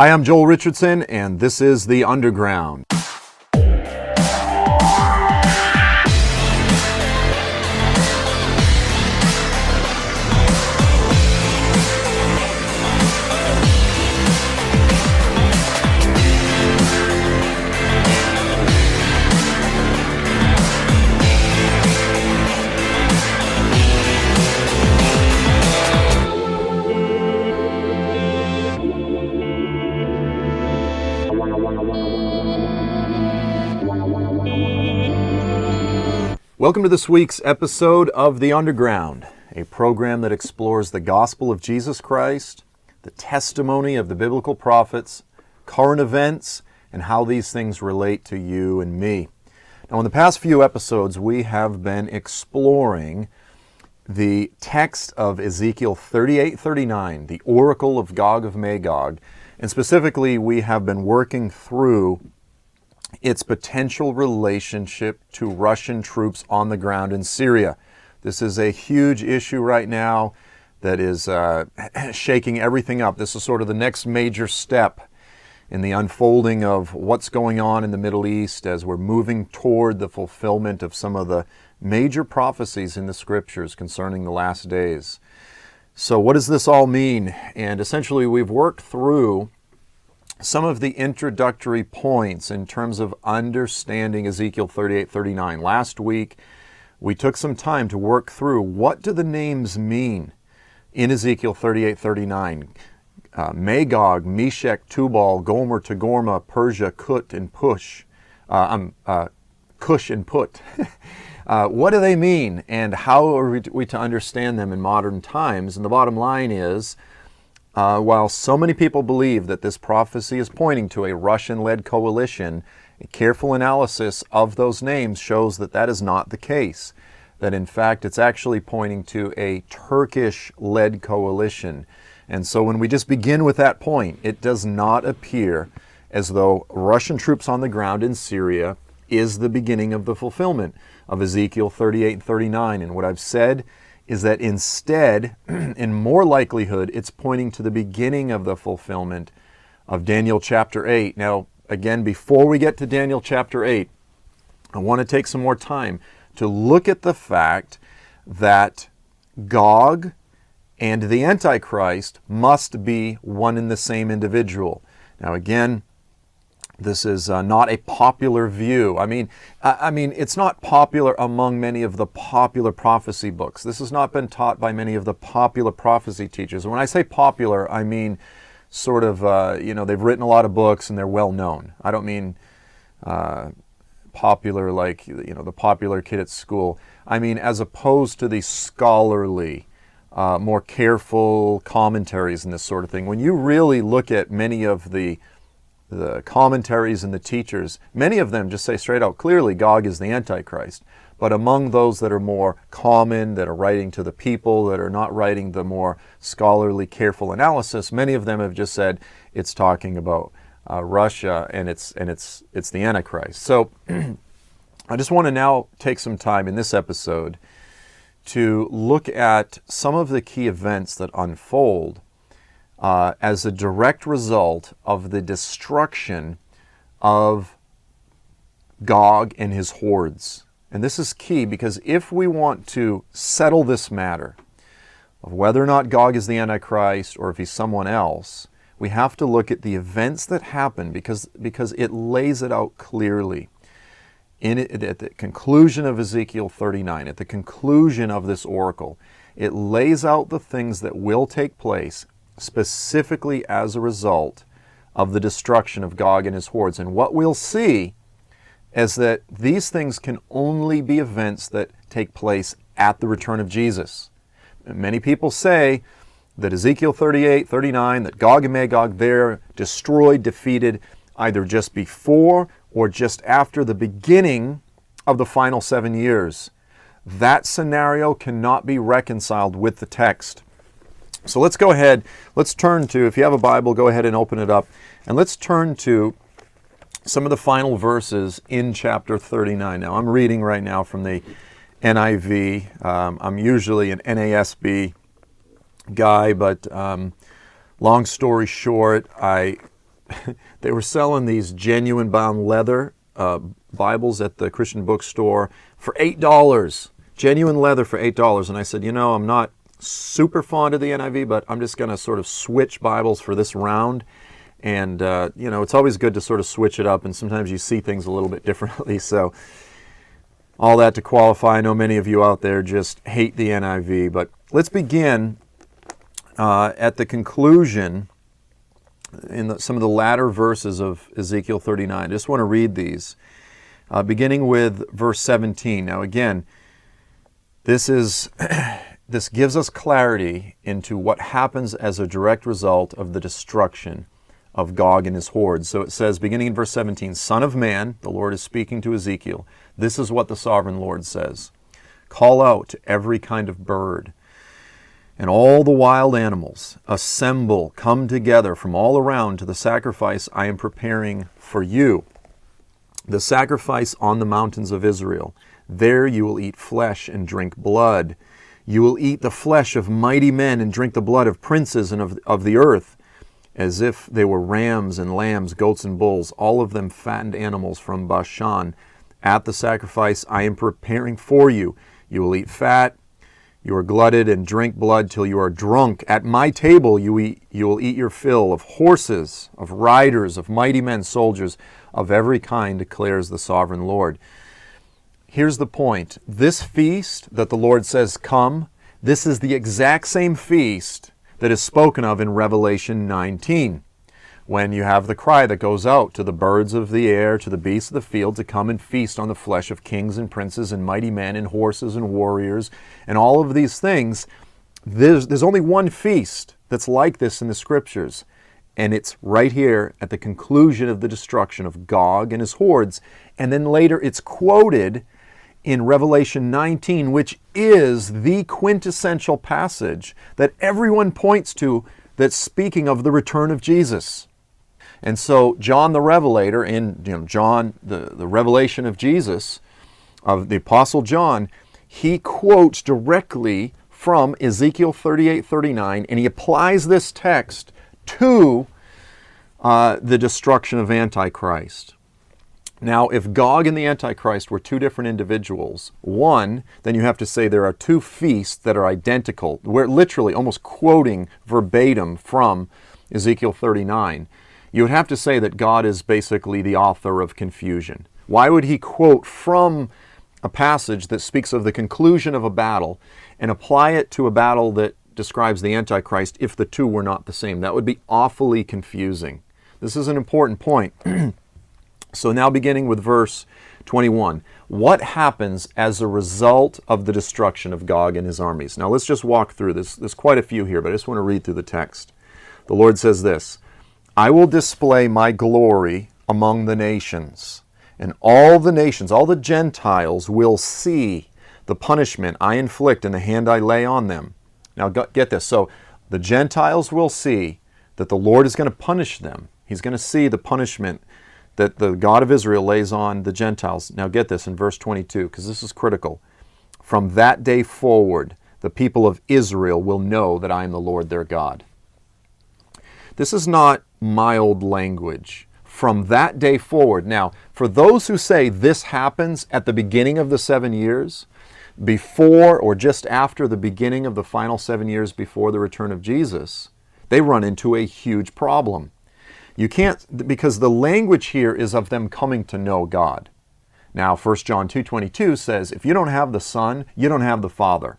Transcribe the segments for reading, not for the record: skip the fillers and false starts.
Hi, I'm Joel Richardson, and this is The Underground. Welcome to this week's episode of The Underground, a program that explores the gospel of Jesus Christ, the testimony of the biblical prophets, current events, and how these things relate to you and me. Now, in the past few episodes, we have been exploring the text of Ezekiel 38:39, the oracle of Gog of Magog, and specifically we have been working through its potential relationship to Russian troops on the ground in Syria. This is a huge issue right now that is shaking everything up. This is sort of the next major step in the unfolding of what's going on in the Middle East as we're moving toward the fulfillment of some of the major prophecies in the scriptures concerning the last days. So what does this all mean? And essentially we've worked through some of the introductory points in terms of understanding Ezekiel 38:39. Last week, we took some time to work through what do the names mean in Ezekiel 38:39. Magog, Meshech, Tubal, Gomer, Togarmah, Persia, Kut, and Push. Cush and Put. What do they mean, and how are we to understand them in modern times? And the bottom line is, while so many people believe that this prophecy is pointing to a Russian-led coalition, a careful analysis of those names shows that that is not the case. That in fact it's actually pointing to a Turkish-led coalition. And so when we just begin with that point, it does not appear as though Russian troops on the ground in Syria is the beginning of the fulfillment of Ezekiel 38:39. And what I've said is that instead, in more likelihood, it's pointing to the beginning of the fulfillment of Daniel chapter 8. Now, again, before we get to Daniel chapter 8, I want to take some more time to look at the fact that Gog and the Antichrist must be one and the same individual. Now, again, this is not a popular view. I mean, it's not popular among many of the popular prophecy books. This has not been taught by many of the popular prophecy teachers. And when I say popular, I mean sort of, they've written a lot of books and they're well known. I don't mean popular like, the popular kid at school. I mean, as opposed to the scholarly, more careful commentaries and this sort of thing. When you really look at many of the commentaries and the teachers, many of them just say straight out clearly Gog is the Antichrist. But among those that are more common, that are writing to the people, that are not writing the more scholarly, careful analysis, many of them have just said it's talking about Russia and it's the Antichrist. So I just want to now take some time in this episode to look at some of the key events that unfold as a direct result of the destruction of Gog and his hordes. And this is key because if we want to settle this matter of whether or not Gog is the Antichrist or if he's someone else, we have to look at the events that happen because it lays it out clearly. At the conclusion of Ezekiel 39, at the conclusion of this oracle, it lays out the things that will take place specifically as a result of the destruction of Gog and his hordes. And what we'll see is that these things can only be events that take place at the return of Jesus. And many people say that Ezekiel 38:39, that Gog and Magog, they're destroyed, defeated, either just before or just after the beginning of the final 7 years. That scenario cannot be reconciled with the text. So let's go ahead, let's turn to, if you have a Bible, go ahead and open it up, and let's turn to some of the final verses in chapter 39. Now, I'm reading right now from the NIV. I'm usually an NASB guy, but long story short, I they were selling these genuine bound leather Bibles at the Christian bookstore for $8. Genuine leather for $8. And I said, I'm not super fond of the NIV, but I'm just going to sort of switch Bibles for this round. And, it's always good to sort of switch it up, and sometimes you see things a little bit differently. So all that to qualify. I know many of you out there just hate the NIV, but let's begin at the conclusion in some of the latter verses of Ezekiel 39. I just want to read these, beginning with verse 17. Now again, this gives us clarity into what happens as a direct result of the destruction of Gog and his hordes. So it says, beginning in verse 17, Son of man, the Lord is speaking to Ezekiel, this is what the sovereign Lord says. Call out to every kind of bird, and all the wild animals, assemble, come together from all around to the sacrifice I am preparing for you, the sacrifice on the mountains of Israel. There you will eat flesh and drink blood. You will eat the flesh of mighty men and drink the blood of princes and of the earth, as if they were rams and lambs, goats and bulls, all of them fattened animals from Bashan. At the sacrifice I am preparing for you, you will eat fat. You are glutted and drink blood till you are drunk. At my table you will eat your fill of horses, of riders, of mighty men, soldiers, of every kind, declares the sovereign Lord. Here's the point. This feast that the Lord says, come, this is the exact same feast that is spoken of in Revelation 19, when you have the cry that goes out to the birds of the air, to the beasts of the field, to come and feast on the flesh of kings and princes and mighty men and horses and warriors and all of these things. There's only one feast that's like this in the Scriptures, and it's right here at the conclusion of the destruction of Gog and his hordes. And then later it's quoted in Revelation 19, which is the quintessential passage that everyone points to that's speaking of the return of Jesus. And so John the Revelator, in John, the revelation of Jesus, of the Apostle John, he quotes directly from Ezekiel 38:39, and he applies this text to the destruction of Antichrist. Now, if Gog and the Antichrist were two different individuals, one, then you have to say there are two feasts that are identical. We're literally almost quoting verbatim from Ezekiel 39. You would have to say that God is basically the author of confusion. Why would he quote from a passage that speaks of the conclusion of a battle and apply it to a battle that describes the Antichrist if the two were not the same? That would be awfully confusing. This is an important point. So now beginning with verse 21, what happens as a result of the destruction of Gog and his armies? Now let's just walk through this. There's quite a few here, but I just want to read through the text. The Lord says this, I will display my glory among the nations, and all the nations, all the Gentiles will see the punishment I inflict and the hand I lay on them. Now get this. So the Gentiles will see that the Lord is going to punish them. He's going to see the punishment that the God of Israel lays on the Gentiles. Now get this in verse 22, because this is critical. From that day forward, the people of Israel will know that I am the Lord their God. This is not mild language. From that day forward. Now, for those who say this happens at the beginning of the 7 years, before or just after the beginning of the final 7 years before the return of Jesus, they run into a huge problem. You can't, because the language here is of them coming to know God. Now, 1 John 2:22 says, if you don't have the Son, you don't have the Father.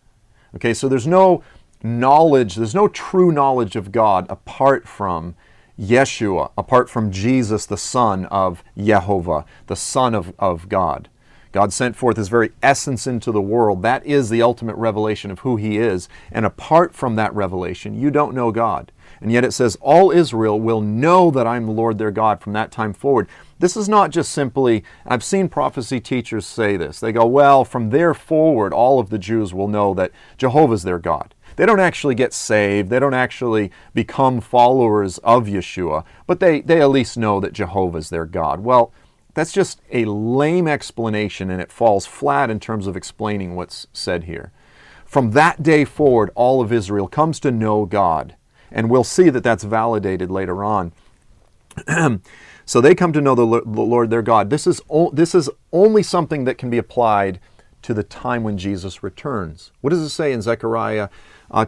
Okay, so there's no knowledge, there's no true knowledge of God apart from Yeshua, apart from Jesus, the Son of Yehovah, the Son of God. God sent forth His very essence into the world. That is the ultimate revelation of who He is. And apart from that revelation, you don't know God. And yet it says, all Israel will know that I'm the Lord their God from that time forward. This is not just simply, I've seen prophecy teachers say this. They go, well, from there forward, all of the Jews will know that Jehovah's their God. They don't actually get saved. They don't actually become followers of Yeshua, but they at least know that Jehovah's their God. Well, that's just a lame explanation, and it falls flat in terms of explaining what's said here. From that day forward, all of Israel comes to know God, and we'll see that that's validated later on. So they come to know the Lord their God. This is only something that can be applied to the time when Jesus returns. What does it say in Zechariah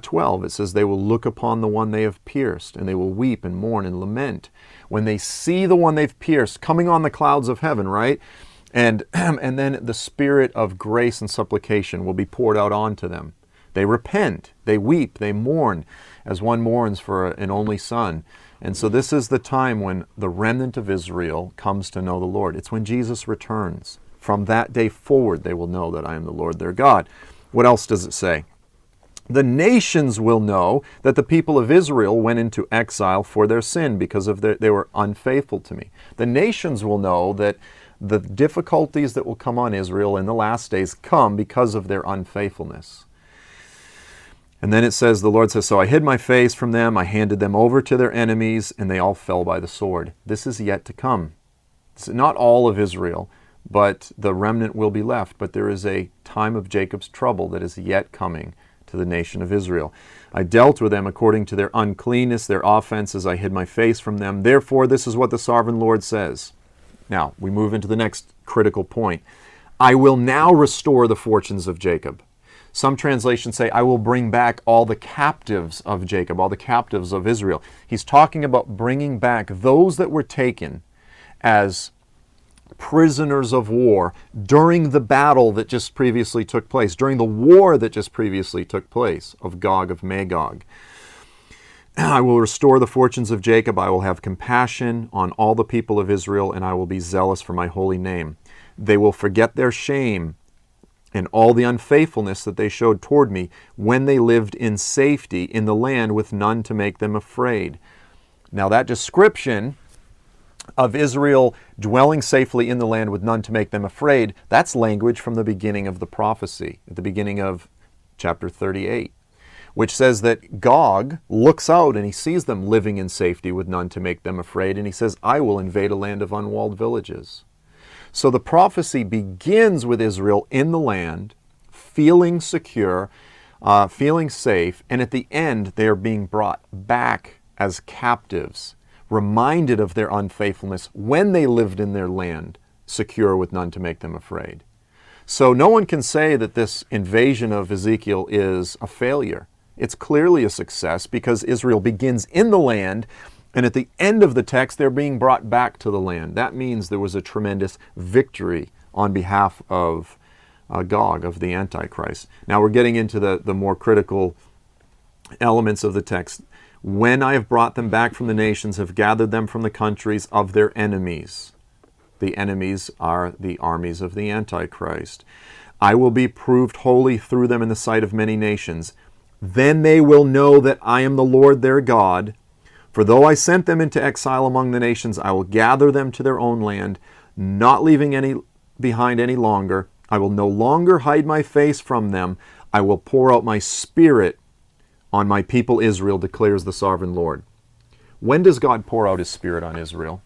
12? It says, they will look upon the one they have pierced, and they will weep and mourn and lament when they see the one they've pierced coming on the clouds of heaven, right? And then the spirit of grace and supplication will be poured out onto them. They repent, they weep, they mourn, as one mourns for an only son. And so this is the time when the remnant of Israel comes to know the Lord. It's when Jesus returns. From that day forward, they will know that I am the Lord their God. What else does it say? The nations will know that the people of Israel went into exile for their sin because of they were unfaithful to me. The nations will know that the difficulties that will come on Israel in the last days come because of their unfaithfulness. And then it says, the Lord says, so I hid my face from them, I handed them over to their enemies, and they all fell by the sword. This is yet to come. It's not all of Israel, but the remnant will be left. But there is a time of Jacob's trouble that is yet coming to the nation of Israel. I dealt with them according to their uncleanness, their offenses. I hid my face from them. Therefore, this is what the sovereign Lord says. Now, we move into the next critical point. I will now restore the fortunes of Jacob. Some translations say, I will bring back all the captives of Jacob, all the captives of Israel. He's talking about bringing back those that were taken as prisoners of war during the battle that just previously took place, during the war that just previously took place of Gog of Magog. I will restore the fortunes of Jacob. I will have compassion on all the people of Israel, and I will be zealous for my holy name. They will forget their shame and all the unfaithfulness that they showed toward me when they lived in safety in the land with none to make them afraid. Now that description of Israel dwelling safely in the land with none to make them afraid, that's language from the beginning of the prophecy, at the beginning of chapter 38, which says that Gog looks out and he sees them living in safety with none to make them afraid, and he says, I will invade a land of unwalled villages. So the prophecy begins with Israel in the land, feeling secure, feeling safe, and at the end they are being brought back as captives, reminded of their unfaithfulness when they lived in their land, secure with none to make them afraid. So no one can say that this invasion of Ezekiel is a failure. It's clearly a success because Israel begins in the land, and at the end of the text, they're being brought back to the land. That means there was a tremendous victory on behalf of Gog, of the Antichrist. Now we're getting into the more critical elements of the text. When I have brought them back from the nations, have gathered them from the countries of their enemies. The enemies are the armies of the Antichrist. I will be proved holy through them in the sight of many nations. Then they will know that I am the Lord their God. For though I sent them into exile among the nations, I will gather them to their own land, not leaving any behind any longer. I will no longer hide my face from them. I will pour out my spirit on my people Israel, declares the sovereign Lord. When does God pour out his spirit on Israel?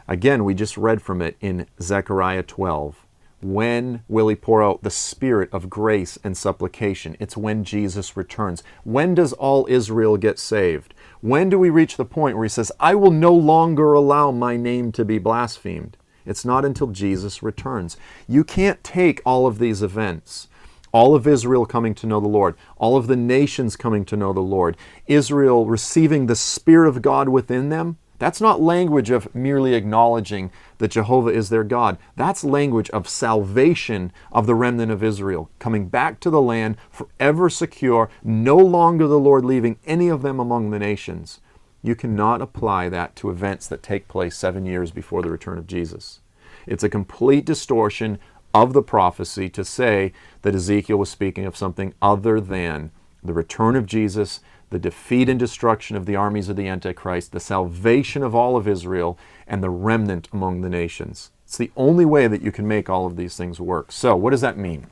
Again, we just read from it in Zechariah 12. When will he pour out the spirit of grace and supplication? It's when Jesus returns. When does all Israel get saved? When do we reach the point where he says, I will no longer allow my name to be blasphemed? It's not until Jesus returns. You can't take all of these events, all of Israel coming to know the Lord, all of the nations coming to know the Lord, Israel receiving the Spirit of God within them. That's not language of merely acknowledging that Jehovah is their God. That's language of salvation of the remnant of Israel, coming back to the land forever secure, no longer the Lord leaving any of them among the nations. You cannot apply that to events that take place 7 years before the return of Jesus. It's a complete distortion of the prophecy to say that Ezekiel was speaking of something other than the return of Jesus, the defeat and destruction of the armies of the Antichrist, the salvation of all of Israel, and the remnant among the nations. It's the only way that you can make all of these things work. So what does that mean?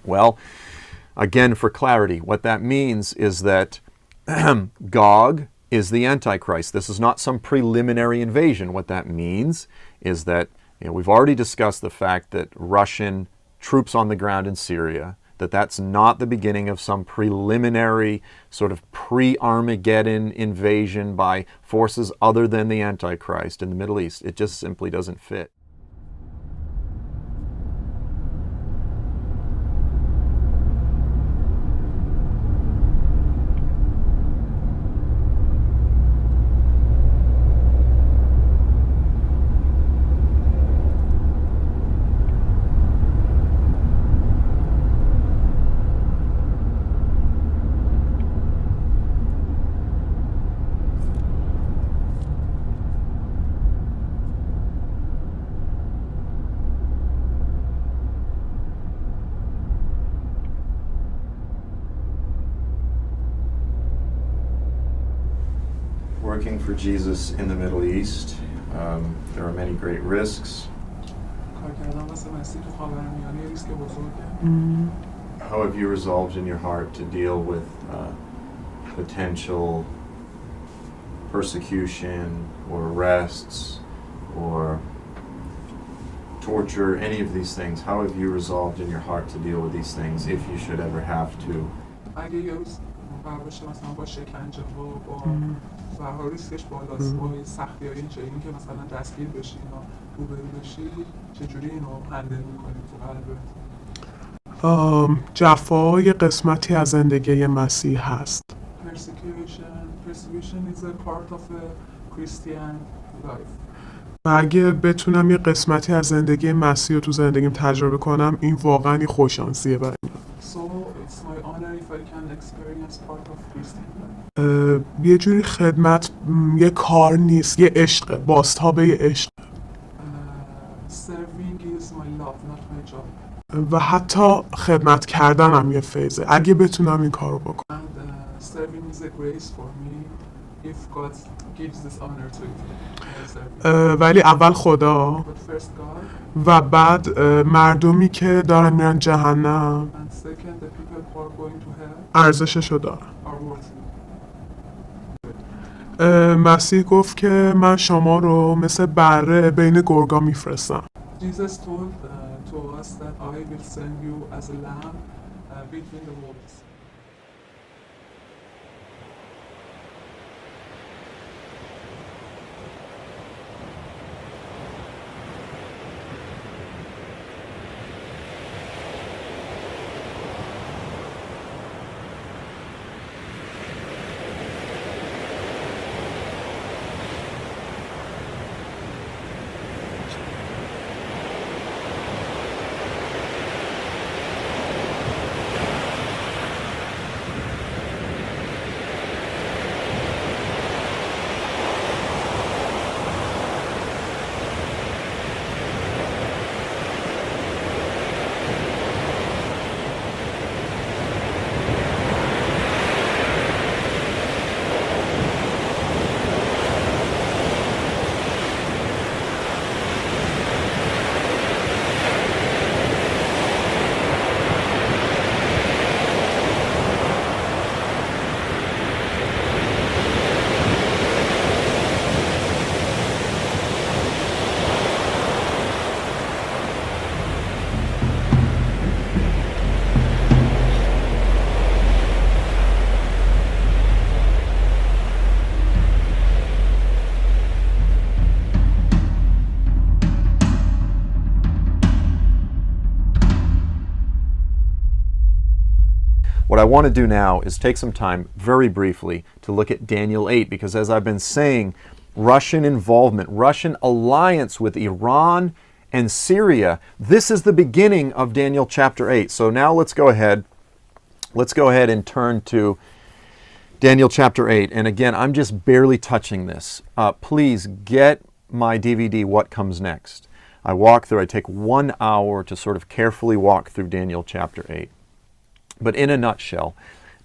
Well, again, for clarity, what that means is that Gog is the Antichrist. This is not some preliminary invasion. What that means is that we've already discussed the fact that Russian troops on the ground in Syria, that that's not the beginning of some preliminary sort of pre-Armageddon invasion by forces other than the Antichrist in the Middle East. It just simply doesn't fit. Working for Jesus in the Middle East, there are many great risks. How have you resolved in your heart to deal with potential persecution or arrests or torture, any of these things? How have you resolved in your heart to deal with these things if you should ever have to? مثلا با شکنجه و ریسکش بالاست با سختی های اینجا این که مثلا دستگیر بشی یا روبرو بشی چجوری اینو هندل میکنی تو قلبت؟ جفا یه قسمتی از زندگی مسیح هست. Persecution is a part of a Christian life. و اگه بتونم یه قسمتی از زندگی مسیح رو تو زندگیم تجربه کنم این واقعا یه خوششانسیه برای من. So it's my honor if I can experience part of Christian life. یه جوری خدمت یه کار نیست، یه عشقه، بازتابه یه عشق. Serving is my love, not my job. و حتی خدمت کردنم یه فیضه اگه بتونم این کارو بکنم. And serving is a grace for me if God gives this honor to you. ولی اول خدا But first God. و بعد مردمی که دارن میرن جهنم And second, the people who are going to hell ارزششو دارن. are worthy. مسیح گفت که من شما رو مثل بره بین گرگا میفرستم. Jesus told to us that I will send you as a lamb between the wolves. What I want to do now is take some time, very briefly, to look at Daniel 8, because as I've been saying, Russian involvement, Russian alliance with Iran and Syria, this is the beginning of Daniel chapter 8. So now let's go ahead and turn to Daniel chapter 8. And again, I'm just barely touching this. Please get my DVD, What Comes Next. I take 1 hour to sort of carefully walk through Daniel chapter 8. But in a nutshell,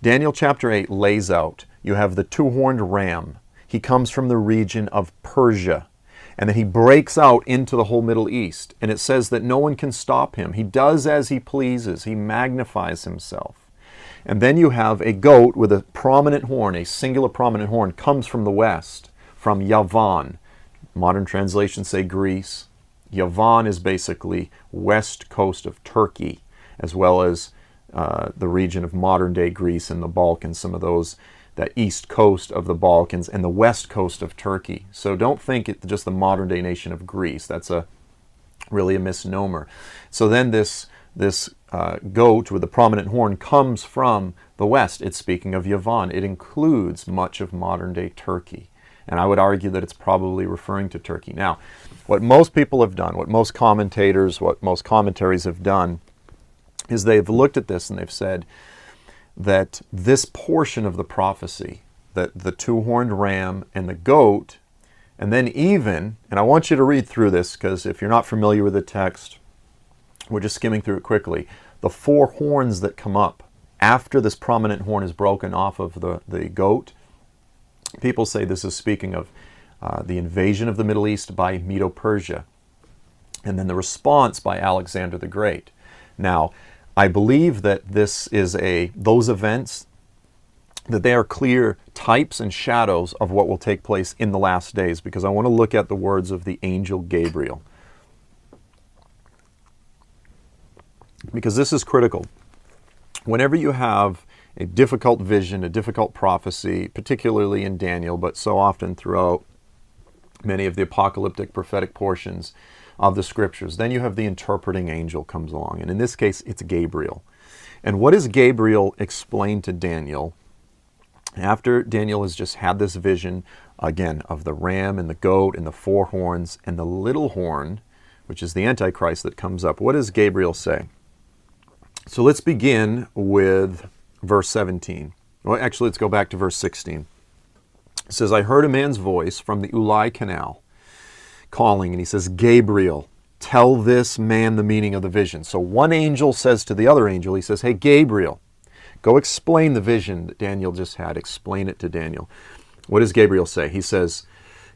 Daniel chapter 8 lays out, you have the two-horned ram. He comes from the region of Persia. And then he breaks out into the whole Middle East. And it says that no one can stop him. He does as he pleases. He magnifies himself. And then you have a goat with a prominent horn, a singular prominent horn, comes from the west, from Yavan. Modern translations say Greece. Yavan is basically west coast of Turkey, as well as the region of modern-day Greece and the Balkans, some of those, that east coast of the Balkans and the west coast of Turkey. So don't think it's just the modern-day nation of Greece. That's really a misnomer. So then this goat with the prominent horn comes from the west. It's speaking of Yavan. It includes much of modern-day Turkey. And I would argue that it's probably referring to Turkey. Now, what most people have done, what most commentators, what most commentaries have done, is they've looked at this and they've said that this portion of the prophecy, that the two-horned ram and the goat, and then even, and I want you to read through this because if you're not familiar with the text, we're just skimming through it quickly. The four horns that come up after this prominent horn is broken off of the goat, people say this is speaking of the invasion of the Middle East by Medo-Persia, and then the response by Alexander the Great. Now, I believe that this is those events, that they are clear types and shadows of what will take place in the last days, because I want to look at the words of the angel Gabriel. Because this is critical. Whenever you have a difficult vision, a difficult prophecy, particularly in Daniel, but so often throughout many of the apocalyptic prophetic portions of the scriptures, then you have the interpreting angel comes along. And in this case, it's Gabriel. And what does Gabriel explain to Daniel after Daniel has just had this vision, again, of the ram and the goat and the four horns and the little horn, which is the Antichrist that comes up? What does Gabriel say? So let's begin with verse 17. Well, actually, let's go back to verse 16. It says, I heard a man's voice from the Ulai Canal calling, and he says, Gabriel, tell this man the meaning of the vision. So one angel says to the other angel, he says, hey, Gabriel, go explain the vision that Daniel just had. Explain it to Daniel. What does Gabriel say? He says,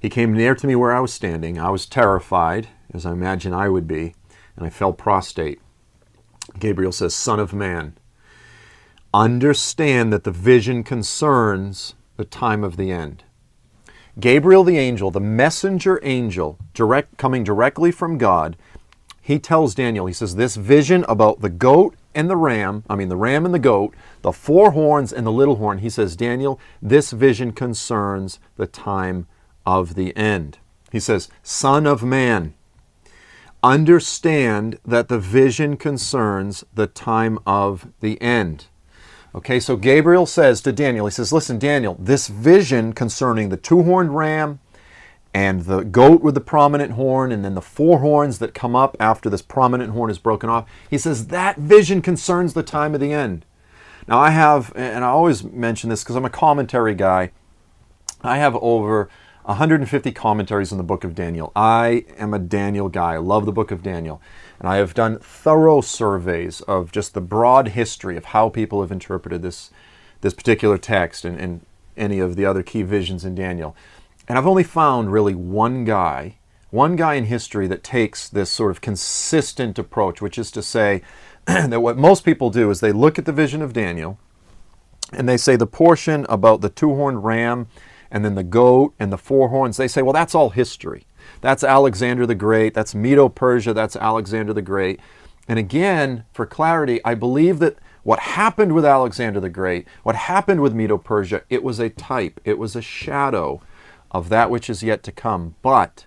he came near to me where I was standing. I was terrified, as I imagine I would be, and I fell prostrate. Gabriel says, Son of man, understand that the vision concerns the time of the end. Gabriel the angel, the messenger angel, coming directly from God, he tells Daniel, he says, this vision about the goat and the ram and the goat, the four horns and the little horn, he says, Daniel, this vision concerns the time of the end. He says, Son of man, understand that the vision concerns the time of the end. Okay, so Gabriel says to Daniel, he says, listen, Daniel, this vision concerning the two-horned ram and the goat with the prominent horn and then the four horns that come up after this prominent horn is broken off, he says that vision concerns the time of the end. Now I have, and I always mention this because I'm a commentary guy, I have over 150 commentaries in the book of Daniel. I am a Daniel guy. I love the book of Daniel. And I have done thorough surveys of just the broad history of how people have interpreted this particular text and any of the other key visions in Daniel. And I've only found really one guy in history that takes this sort of consistent approach, which is to say that what most people do is they look at the vision of Daniel and they say the portion about the two-horned ram and then the goat and the four horns, they say, well, that's all history. That's Alexander the Great. That's Medo-Persia. That's Alexander the Great. And again, for clarity, I believe that what happened with Alexander the Great, what happened with Medo-Persia, it was a type. It was a shadow of that which is yet to come. But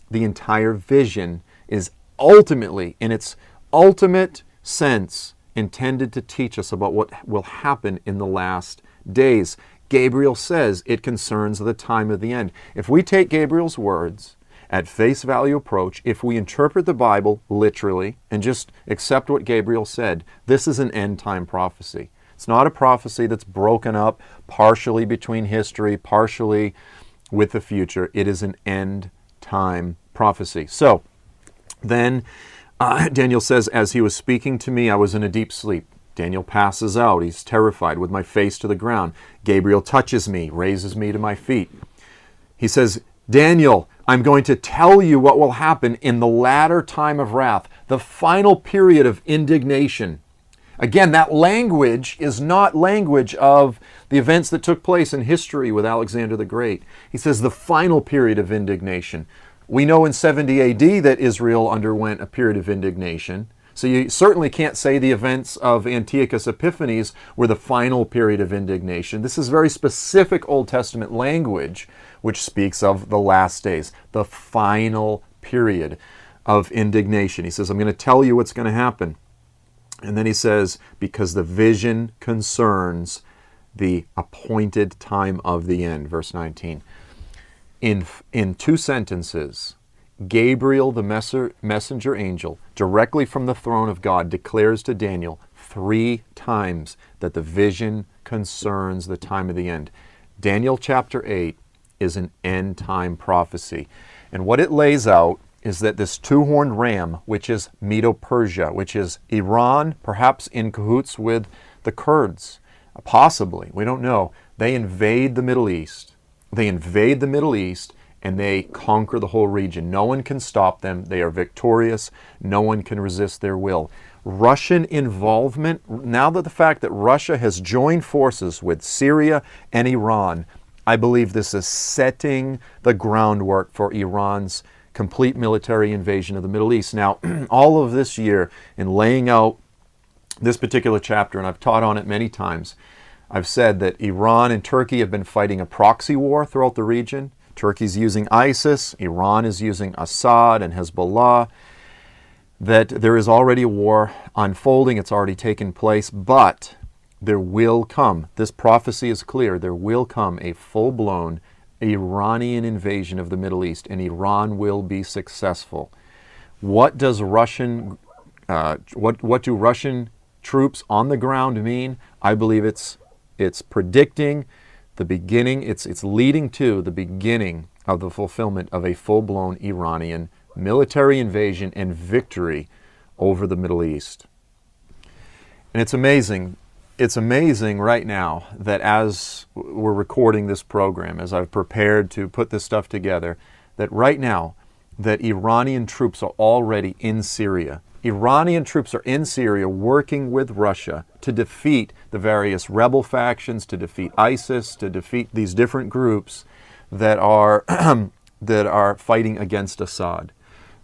the entire vision is ultimately, in its ultimate sense, intended to teach us about what will happen in the last days. Gabriel says it concerns the time of the end. If we take Gabriel's words at face value approach, if we interpret the Bible literally and just accept what Gabriel said, this is an end time prophecy. It's not a prophecy that's broken up partially between history, partially with the future. It is an end time prophecy. So then Daniel says, as he was speaking to me, I was in a deep sleep. Daniel passes out. He's terrified with my face to the ground. Gabriel touches me, raises me to my feet. He says, Daniel, I'm going to tell you what will happen in the latter time of wrath, the final period of indignation. Again, that language is not language of the events that took place in history with Alexander the Great. He says the final period of indignation. We know in 70 AD that Israel underwent a period of indignation. So you certainly can't say the events of Antiochus Epiphanes were the final period of indignation. This is very specific Old Testament language which speaks of the last days, the final period of indignation. He says, I'm going to tell you what's going to happen. And then he says, because the vision concerns the appointed time of the end. Verse 19. In two sentences, Gabriel, the messenger angel, directly from the throne of God, declares to Daniel 3 times that the vision concerns the time of the end. Daniel chapter 8 is an end-time prophecy. And what it lays out is that this two-horned ram, which is Medo-Persia, which is Iran, perhaps in cahoots with the Kurds, possibly, we don't know, they invade the Middle East. And they conquer the whole region. No one can stop them. They are victorious. No one can resist their will. Russian involvement, now that the fact that Russia has joined forces with Syria and Iran, I believe this is setting the groundwork for Iran's complete military invasion of the Middle East. Now, all of this year, in laying out this particular chapter, and I've taught on it many times, I've said that Iran and Turkey have been fighting a proxy war throughout the region. Turkey's using ISIS, Iran is using Assad and Hezbollah, that there is already a war unfolding, it's already taken place, but there will come, this prophecy is clear, there will come a full-blown Iranian invasion of the Middle East, and Iran will be successful. What do Russian troops on the ground mean? I believe it's predicting the beginning, it's leading to the beginning of the fulfillment of a full-blown Iranian military invasion and victory over the Middle East. And it's amazing right now that as we're recording this program, as I've prepared to put this stuff together, that right now that Iranian troops are already in Syria. Iranian troops are in Syria working with Russia to defeat the various rebel factions, to defeat ISIS, to defeat these different groups that are fighting against Assad.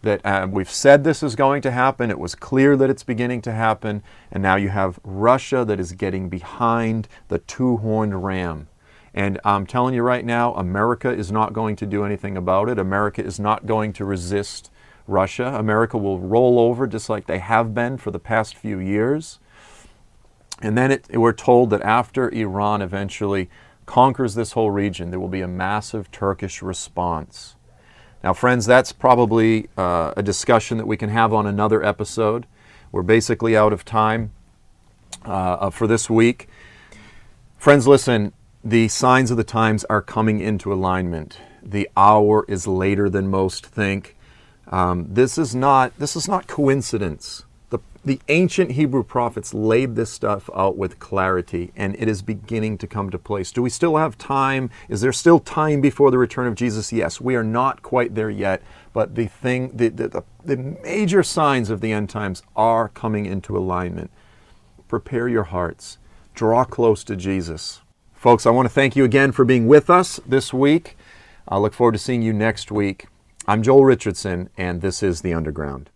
That we've said this is going to happen. It was clear that it's beginning to happen. And now you have Russia that is getting behind the two-horned ram. And I'm telling you right now, America is not going to do anything about it. America is not going to resist Russia. America will roll over just like they have been for the past few years. And then we're told that after Iran eventually conquers this whole region, there will be a massive Turkish response. Now, friends, that's probably a discussion that we can have on another episode. We're basically out of time for this week. Friends, listen, the signs of the times are coming into alignment. The hour is later than most think. This is not coincidence. The ancient Hebrew prophets laid this stuff out with clarity, and it is beginning to come to place. Do we still have time? Is there still time before the return of Jesus? Yes, we are not quite there yet, but the major signs of the end times are coming into alignment. Prepare your hearts. Draw close to Jesus. Folks, I want to thank you again for being with us this week. I look forward to seeing you next week. I'm Joel Richardson, and this is The Underground.